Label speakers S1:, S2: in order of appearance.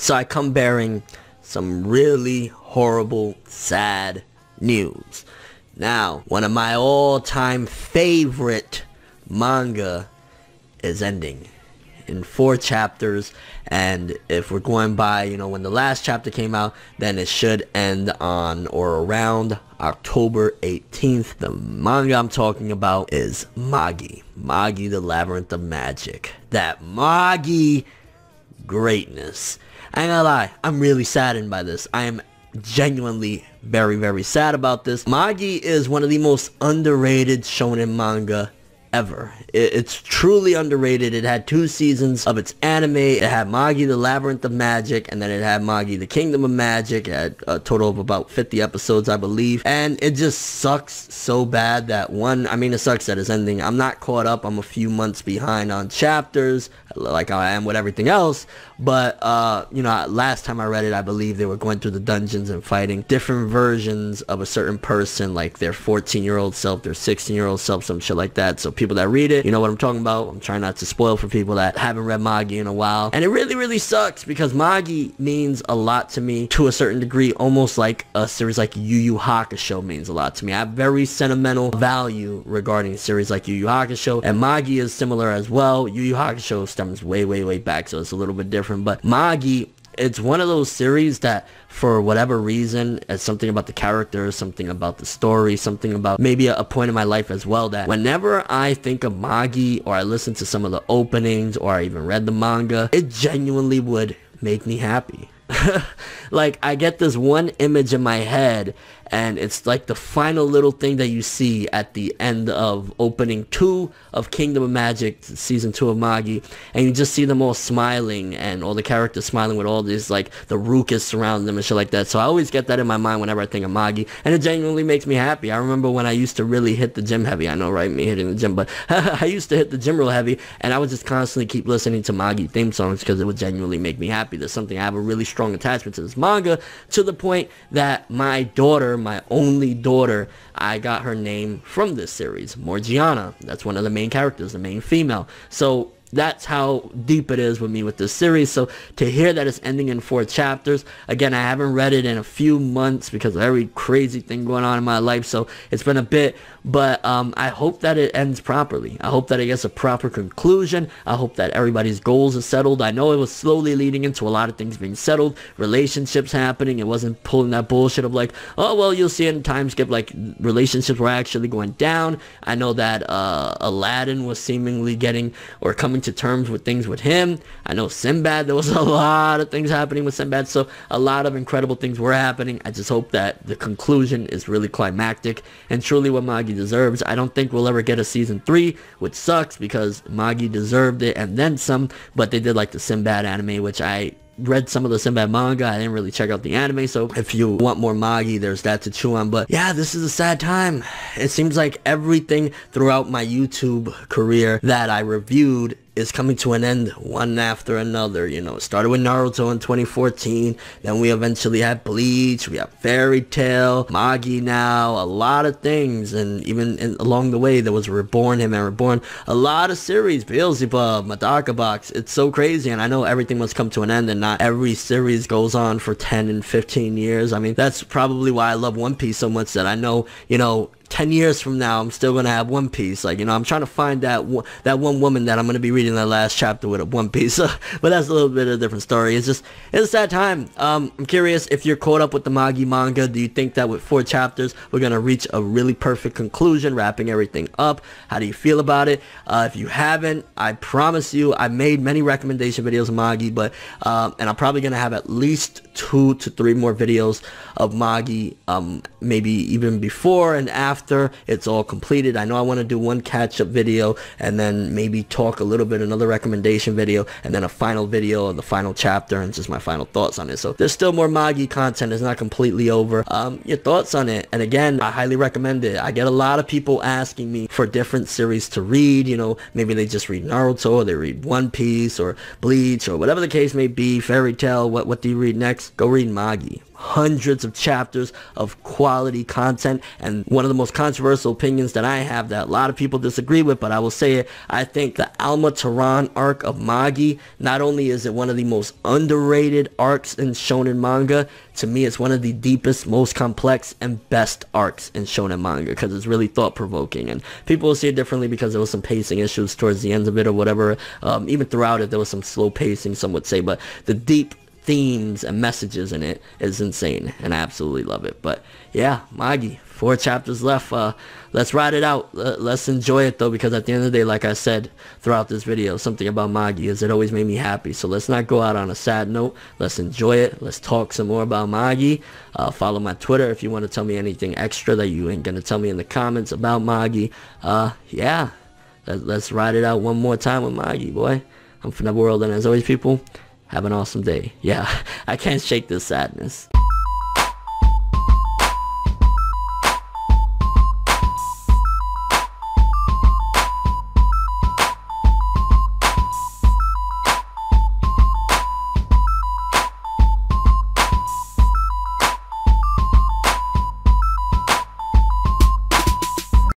S1: So I come bearing some really horrible, sad news. Now, one of my all-time favorite manga is ending in 4 chapters, and if we're going by, you know, when the last chapter came out, then it should end on or around October 18th. The manga I'm talking about is Magi. Magi the Labyrinth of Magic. That Magi greatness. I ain't gonna lie, I'm really saddened by this. I am genuinely very, very sad about this. Magi is one of the most underrated shonen manga ever. It's truly underrated. It had 2 seasons of its anime. It had Magi the Labyrinth of Magic, and then it had Magi the Kingdom of Magic. It had a total of about 50 episodes, I believe, and it just sucks so bad that it sucks that it's ending. I'm not caught up. I'm a few months behind on chapters, like I am with everything else, but you know, last time I read it, I believe they were going through the dungeons and fighting different versions of a certain person, like their 14-year-old self, their 16-year-old self, some shit like that. So people that read it, you know what I'm talking about. I'm trying not to spoil for people that haven't read Magi in a while. And it really, really sucks because Magi means a lot to me to a certain degree, almost like a series like Yu Yu Hakusho means a lot to me. I have very sentimental value regarding a series like Yu Yu Hakusho, and Magi is similar as well. Yu Yu Hakusho stems way, way, way back, so it's a little bit different. But Magi, it's one of those series that, for whatever reason, it's something about the characters, something about the story, something about maybe a point in my life as well, that whenever I think of Magi, or I listen to some of the openings, or I even read the manga, it genuinely would make me happy. Like, I get this one image in my head, and it's like the final little thing that you see at the end of opening 2 of Kingdom of Magic, season 2 of Magi, and you just see them all smiling, and all the characters smiling with all this, like, the Rukas surrounding them and shit like that. So I always get that in my mind whenever I think of Magi, and it genuinely makes me happy. I remember when I used to really hit the gym heavy. I know, right, me hitting the gym, but I used to hit the gym real heavy, and I would just constantly keep listening to Magi theme songs because it would genuinely make me happy. There's something, I have a really strong attachment to this manga, to the point that my daughter, my only daughter, I got her name from this series, Morgiana. That's one of the main characters, the main female. So that's how deep it is with me with this series. So to hear that it's ending in 4 chapters, again, I haven't read it in a few months because of every crazy thing going on in my life, so it's been a bit, but I hope that it ends properly. I hope that it gets a proper conclusion. I hope that everybody's goals are settled. I know it was slowly leading into a lot of things being settled, relationships happening. It wasn't pulling that bullshit of like, oh, well, you'll see it in time skip, like relationships were actually going down. I know that Aladdin was seemingly getting, or coming to terms with things with him. I know Sinbad, there was a lot of things happening with Sinbad, so a lot of incredible things were happening. I just hope that the conclusion is really climactic and truly what Magi deserves. I don't think we'll ever get a season 3, which sucks because Magi deserved it and then some, but they did like the Sinbad anime, which I read some of the Sinbad manga. I didn't really check out the anime, so if you want more Magi, there's that to chew on. But yeah, this is a sad time. It seems like everything throughout my YouTube career that I reviewed is coming to an end one after another. You know, it started with Naruto in 2014, then we eventually had Bleach, we have Fairy Tail, Magi now, a lot of things, and even along the way there was Reborn, Him and Reborn, a lot of series, Beelzebub, Madaka Box. It's so crazy, and I know everything must come to an end, and not every series goes on for 10 and 15 years. I mean, that's probably why I love One Piece so much, that I know, you know, 10 years from now, I'm still going to have One Piece. Like, you know, I'm trying to find that one woman that I'm going to be reading that last chapter with a One Piece. But that's a little bit of a different story. It's a sad time. I'm curious if you're caught up with the Magi manga. Do you think that with 4 chapters, we're going to reach a really perfect conclusion, wrapping everything up? How do you feel about it? If you haven't, I promise you, I made many recommendation videos of Magi, but, and I'm probably going to have at least 2 to 3 more videos of Magi, maybe even before and after it's all completed. I know I want to do one catch-up video, and then maybe talk a little bit, another recommendation video, and then a final video of the final chapter and just my final thoughts on it. So there's still more Magi content. It's not completely over. Your thoughts on it? And again, I highly recommend it. I get a lot of people asking me for different series to read. You know, maybe they just read Naruto, or they read One Piece or Bleach, or whatever the case may be, Fairy Tail. What do you read next? Go read Magi. hundreds of chapters of quality content. And one of the most controversial opinions that I have that a lot of people disagree with, but I will say it, I think the Alma Tehran arc of Magi, not only is it one of the most underrated arcs in shonen manga, to me it's one of the deepest, most complex, and best arcs in shonen manga, because it's really thought-provoking. And people will see it differently because there was some pacing issues towards the end of it or whatever. Even throughout it there was some slow pacing, some would say, but the deep themes and messages in it is insane, and I absolutely love it. But yeah, Magi, 4 chapters left. Let's ride it out. Let's enjoy it though, because at the end of the day, like I said throughout this video, something about Magi is it always made me happy. So let's not go out on a sad note. Let's enjoy it. Let's talk some more about Magi. Follow my Twitter if you want to tell me anything extra that you ain't gonna tell me in the comments about Magi. Yeah, let's ride it out one more time with Magi, boy. I'm ForneverWorld, and as always, people, have an awesome day. Yeah, I can't shake this sadness.